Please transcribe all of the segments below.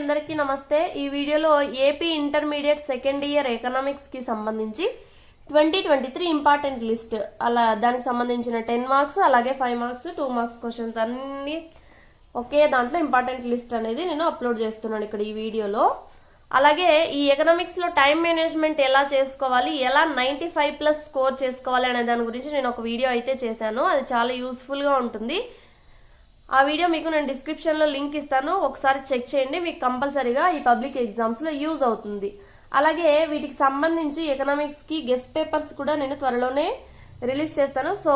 అందరికీ నమస్తే। ఈ వీడియోలో AP intermediate second year economics కి సంబంధించి 2023 ఇంపార్టెంట్ లిస్ట్ అలా దానికి సంబంధించిన 10 మార్క్స్ అలాగే 5 మార్క్స్ 2 మార్క్స్ క్వశ్చన్స్ అన్ని ఒకే దాంట్లో ఇంపార్టెంట్ లిస్ట్ అనేది నేను అప్లోడ్ చేస్తున్నాను ఇక్కడ ఈ వీడియోలో। అలాగే ఈ ఎకనామిక్స్ లో టైం మేనేజ్మెంట్ ఎలా చేసుకోవాలి, ఎలా 95+ స్కోర్ చేసుకోవాలి అనే దాని గురించి నేను ఒక వీడియో అయితే చేశాను। అది చాలా యూస్ఫుల్ గా ఉంటుంది। ఆ వీడియో మీకు నేను డిస్క్రిప్షన్ లో లింక్ ఇస్తాను, ఒకసారి చెక్ చేయండి, మీకు కంపల్సరీగా ఈ పబ్లిక్ ఎగ్జామ్స్ లో యూజ్ అవుతుంది। అలాగే వీటికి సంబంధించి ఎకనామిక్స్ కి గెస్ట్ పేపర్స్ కూడా నేను త్వరలోనే రిలీజ్ చేస్తాను। సో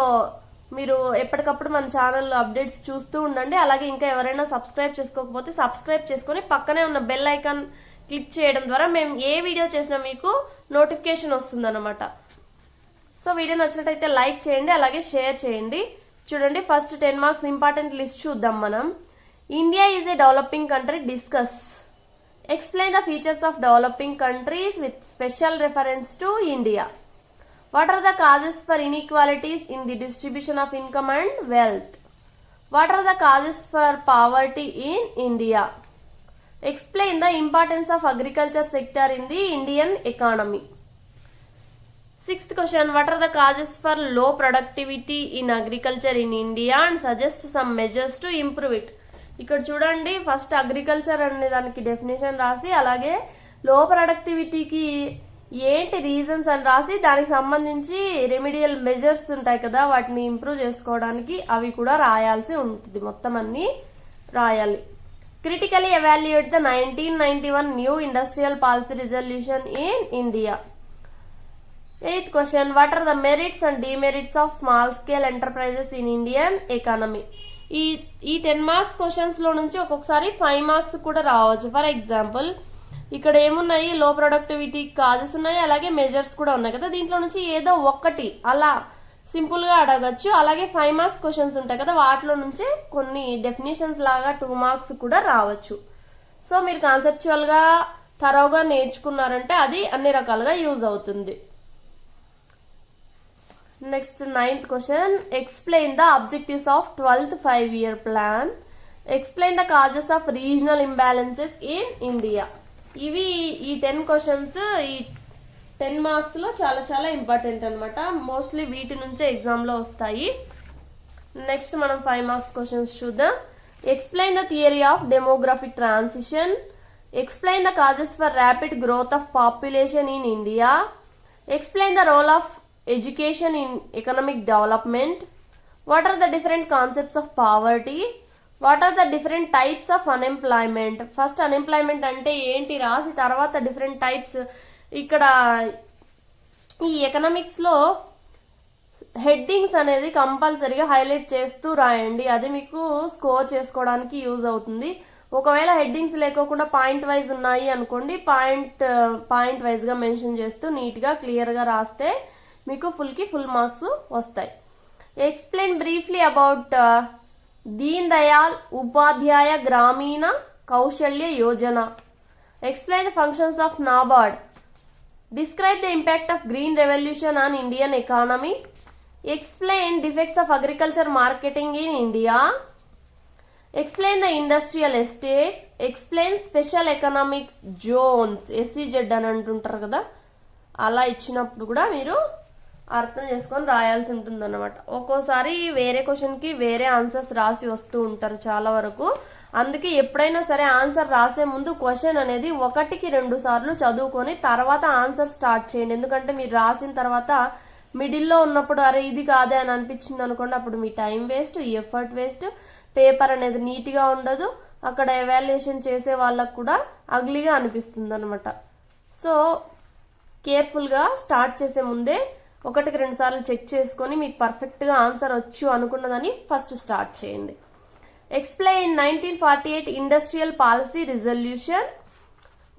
మీరు ఎప్పటికప్పుడు మన ఛానల్ అప్డేట్స్ చూస్తూ ఉండండి। అలాగే ఇంకా ఎవరైనా సబ్స్క్రైబ్ చేసుకోకపోతే సబ్స్క్రైబ్ చేసుకొని పక్కనే ఉన్న బెల్ ఐకాన్ క్లిక్ చేయడం ద్వారా మేము ఏ వీడియో చేసినా మీకు నోటిఫికేషన్ వస్తుంది అన్నమాట। సో వీడియో నచ్చినట్టయితే లైక్ చేయండి, అలాగే షేర్ చేయండి। చూడండి, ఫస్ట్ 10 మార్క్స్ ఇంపార్టెంట్ లిస్ట్ చూద్దాం మనం। India is a developing country, discuss, explain the features of developing countries with special reference to India, what are the causes for inequalities in the distribution of income and wealth, what are the causes for poverty in India, explain the importance of agriculture sector in the Indian economy. Sixth question, what are the causes for low productivity in agriculture in India and suggest some measures to improve it. ఇక్కడ చూడండి, first agriculture అనే దానికి definition రాసి అలాగే లో ప్రొడక్టివిటీకి ఏంటి reasons అని రాసి దానికి సంబంధించి రెమిడియల్ మెజర్స్ ఉంటాయి కదా వాటిని ఇంప్రూవ్ చేసుకోవడానికి అవి కూడా రాయాల్సి ఉంటుంది, మొత్తం అన్ని రాయాలి। Critically evaluate the 1991 new industrial policy resolution in India. Eighth question, what are the merits and demerits of small scale enterprises in Indian economy? ఈ 10 మార్క్స్ క్వశ్చన్స్ లో నుంచి ఒక్కొక్కసారి 5 మార్క్స్ కూడా రావచ్చు। ఫర్ ఎగ్జాంపుల్ ఇక్కడ ఏమున్నాయి, లో ప్రొడక్టివిటీ కాజెస్ ఉన్నాయి, అలాగే మెజర్స్ కూడా ఉన్నాయి కదా, దీంట్లో నుంచి ఏదో ఒక్కటి అలా సింపుల్ గా అడగచ్చు। అలాగే 5 మార్క్స్ క్వశ్చన్స్ ఉంటాయి కదా, వాటిలో నుంచి కొన్ని డెఫినేషన్స్ లాగా 2 మార్క్స్ కూడా రావచ్చు। సో మీరు కాన్సెప్చువల్ గా థరోగా నేర్చుకున్నారంటే అది అన్ని రకాలుగా యూజ్ అవుతుంది। Next 9th question, explain the objectives of 12th 5-year plan, explain the causes of regional imbalances in India. ఇవి ఈ 10 క్వశ్చన్స్ ఈ 10 మార్క్స్ లో చాలా చాలా ఇంపార్టెంట్ అనమాట, మోస్ట్లీ వీటి నుంచే ఎగ్జామ్ లో వస్తాయి। నెక్స్ట్ మనం 5 మార్క్స్ క్వశ్చన్స్ చూద్దాం। Explain the theory of demographic transition, explain the causes for rapid growth of population in India, explain the role of education in economic development, what are the different concepts of poverty, what are the different types of unemployment. First unemployment అంటే ఏంటి రాసి తర్వాత different types, ఇక్కడ ఈ economics లో headings అనేది కంపల్సరీగా highlight చేస్తూ రాయండి, అది మీకు స్కోర్ చేసుకోవడానికి యూజ్ అవుతుంది। ఒకవేళ హెడ్డింగ్స్ లేకోకుండా పాయింట్ వైజ్ ఉన్నాయి అనుకోండి, పాయింట్ వైజ్ గా మెన్షన్ చేస్తూ నీట్ గా క్లియర్ గా రాస్తే మీకు ఫుల్ మార్క్స్ వస్తాయి। Explain briefly about Deen Dayal Upadhyaya గ్రామీణ Kausalya Yojana, explain the functions of NABARD, describe the impact of green revolution on Indian economy, explain defects of agriculture marketing in India, explain the industrial estates, explain special economic zones, SEZ అని అంటుంటారు కదా, అలా ఇచ్చినప్పుడు కూడా మీరు అర్థం చేసుకొని రాయాల్సి ఉంటుంది అన్నమాట। ఒక్కోసారి వేరే క్వశ్చన్ కి వేరే ఆన్సర్స్ రాసి వస్తూ ఉంటారు చాలా వరకు, అందుకే ఎప్పుడైనా సరే ఆన్సర్ రాసే ముందు క్వశ్చన్ అనేది 1-2 సార్లు చదువుకొని తర్వాత ఆన్సర్ స్టార్ట్ చేయండి। ఎందుకంటే మీరు రాసిన తర్వాత మిడిల్లో ఉన్నప్పుడు అరే ఇది కాదే అని అనిపించింది అనుకోండి, అప్పుడు మీ time waste, effort waste, paper అనేది నీట్ గా ఉండదు, అక్కడ ఎవాల్యుయేషన్ చేసే వాళ్ళకు కూడా అగ్లీగా అనిపిస్తుంది అనమాట। సో కేర్ఫుల్ గా స్టార్ట్ చేసే ముందే 1-2 సార్లు చెక్ చేసుకొని మీకు పర్ఫెక్ట్ గా ఆన్సర్ వచ్చు అనుకున్నదని ఫస్ట్ స్టార్ట్ చేయండి। Explain 1948 Industrial Policy Resolution.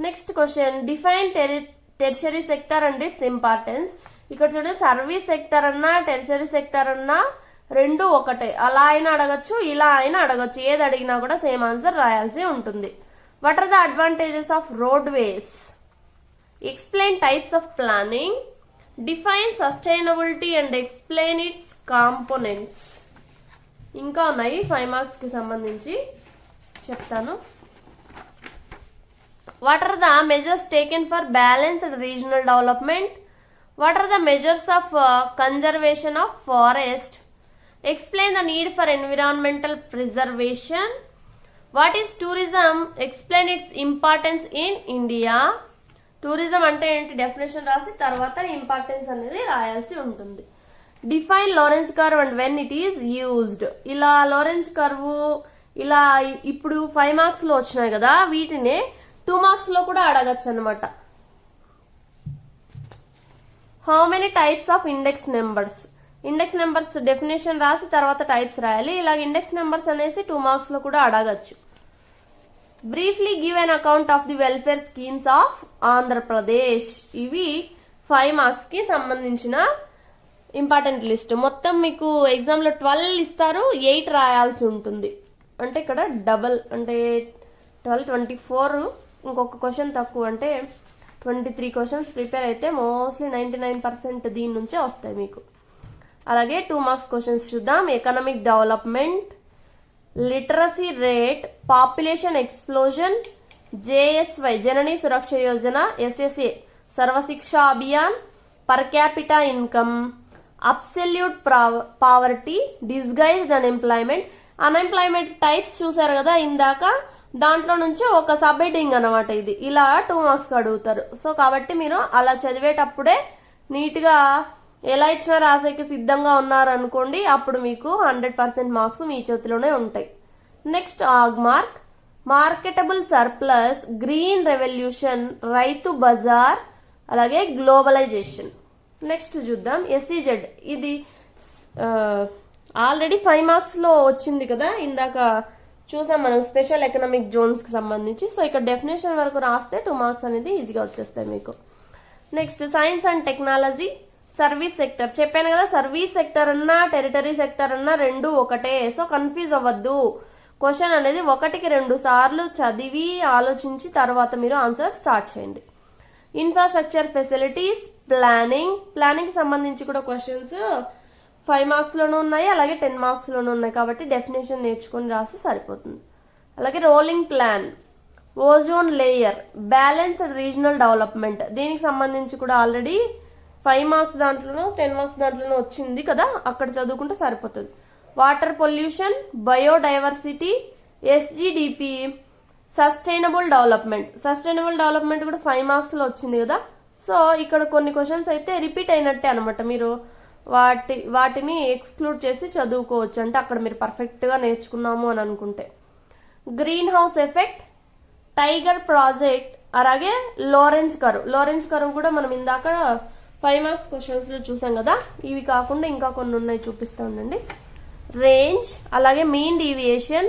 Next question, define tertiary sector and its importance. ఇక్కడ చూడండి, సర్వీస్ సెక్టర్ అన్నా టెరిషరీ సెక్టర్ అన్నా రెండు ఒకటే, అలా అయినా అడగచ్చు ఇలా అయినా అడగచ్చు, ఏది అడిగినా కూడా సేమ్ ఆన్సర్ రాయాల్సి ఉంటుంది। What are the advantages of roadways? Explain types of planning, define sustainability and explain its components. ఇంకా ఉన్నాయి 5 మార్క్స్ కి సంబంధించి చెప్తాను। What are the measures taken for balanced regional development? What are the measures of conservation of forest? Explain the need for environmental preservation. What is tourism? Explain its importance in India. Tourism అంటే ఏంటి definition రాసి తర్వాత importance అనేది రాయాల్సి ఉంటుంది. Define Lorenz curve and when it is used. ఇలా Lorenz curve ఇలా ఇప్పుడు 5 మార్క్స్ లో వచ్చినాయి కదా, వీటినే 2 మార్క్స్ లో కూడా అడగచ్చు అనమాట. How many types of index numbers. Index numbers definition రాసి తర్వాత టైప్స్ రాయాలి. ఇలాగ ఇండెక్స్ నెంబర్స్ అనేసి 2 మార్క్స్ లో కూడా అడగచ్చు. Briefly give an account of the welfare schemes of Andhra Pradesh. ఇవి 5 మార్క్స్ కి సంబంధించిన ఇంపార్టెంట్ లిస్ట్. మొత్తం మీకు ఎగ్జామ్ లో 12 ఇస్తారు, 8 రాయాల్సి ఉంటుంది. అంటే ఇక్కడ డబల్ అంటే 12 24, ఇంకొక క్వశ్చన్ తక్కువ అంటే 23 క్వశ్చన్స్ ప్రిపేర్ అయితే మోస్ట్లీ 99% దీని నుంచే వస్తాయి మీకు. అలాగే 2 మార్క్స్ క్వశ్చన్స్ చూద్దాం. Economic development, literacy rate, population explosion, JSY జననీ Suraksha Yojana, SSA Sarva Shiksha Abhiyan, per capita income, absolute poverty, disguised unemployment. Unemployment types చూసారు కదా ఇందాక, దాంట్లో నుంచి ఒక సబ్ హెడ్డింగ్ అనమాట ఇది. ఇలా 2 మార్క్స్ అడుగుతారు. సో కాబట్టి మీరు అలా చదివేటప్పుడే నీట్ గా ఎలా ఇచ్చినా రాసేకి సిద్ధంగా ఉన్నారనుకోండి, అప్పుడు మీకు 100% మార్క్స్ మీ చేతిలోనే ఉంటాయి. Next Agmark, marketable surplus, green revolution, Rythu Bazar, అలాగే గ్లోబలైజేషన్. నెక్స్ట్ చూద్దాం ఎస్ఈజెడ్. ఇది ఆల్రెడీ 5 మార్క్స్ లో వచ్చింది కదా, ఇందాక చూసాం మనం స్పెషల్ ఎకనామిక్ జోన్స్ కి సంబంధించి. సో ఇక్కడ డెఫినేషన్ వరకు రాస్తే 2 మార్క్స్ అనేది ఈజీగా వచ్చేస్తాయి మీకు. Next science and technology, service sector. చెప్పాను కదా, సర్వీస్ సెక్టర్ అన్నా టెరిటరీ సెక్టర్ అన్నా రెండు ఒకటే. సో కన్ఫ్యూజ్ అవ్వద్దు. క్వశ్చన్ అనేది 1కి 2 సార్లు చదివి ఆలోచించి తర్వాత మీరు ఆన్సర్ స్టార్ట్ చేయండి. ఇన్ఫ్రాస్ట్రక్చర్, ఫెసిలిటీస్, ప్లానింగ్ సంబంధించి కూడా క్వశ్చన్స్ 5 మార్క్స్ లోనూ ఉన్నాయి, అలాగే 10 మార్క్స్ లోనూ ఉన్నాయి. కాబట్టి డెఫినేషన్ నేర్చుకొని రాసి సరిపోతుంది. అలాగే rolling plan, ozone layer, balanced regional development. దీనికి సంబంధించి కూడా ఆల్రెడీ 5 మార్క్స్ దాంట్లోనూ 10 మార్క్స్ దాంట్లోనూ వచ్చింది కదా, అక్కడ చదువుకుంటే సరిపోతుంది. Water pollution, biodiversity, SGDP, sustainable development కూడా 5 మార్క్స్ లో వచ్చింది కదా. సో ఇక్కడ కొన్ని క్వశ్చన్స్ అయితే రిపీట్ అయినట్టే అనమాట. మీరు వాటిని ఎక్స్క్లూడ్ చేసి చదువుకోవచ్చు, అంటే అక్కడ మీరు పర్ఫెక్ట్ గా నేర్చుకున్నాము అని అనుకుంటే. Green house effect, tiger project, అలాగే లోరెన్స్ కర్వ్ కూడా మనం ఇందాక 5 మార్క్స్ క్వశ్చన్స్ లో చూసాం కదా. ఇవి కాకుండా ఇంకా కొన్ని ఉన్నాయి, చూపిస్తా ఉండండి. రేంజ్, అలాగే మీన్ డీవియేషన్,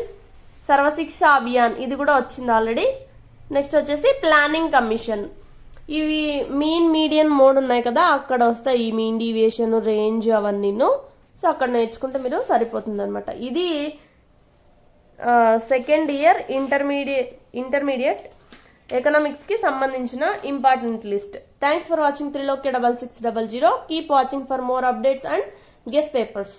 సర్వశిక్ష అభియాన్ ఇది కూడా వచ్చింది ఆల్రెడీ. నెక్స్ట్ వచ్చేసి ప్లానింగ్ కమిషన్. ఇవి మీన్ మీడియన్ మోడ్ ఉన్నాయి కదా, అక్కడ వస్తాయి ఈ మీన్ డీవియేషన్, రేంజ్ అవన్నీను. సో అక్కడ నేర్చుకుంటే మీరు సరిపోతుంది అనమాట. ఇది సెకండ్ ఇయర్ ఇంటర్మీడియట్ ఎకనామిక్స్ కి సంబంధించిన important list. Thanks for watching. 3 600. Keep watching for more updates and guest papers.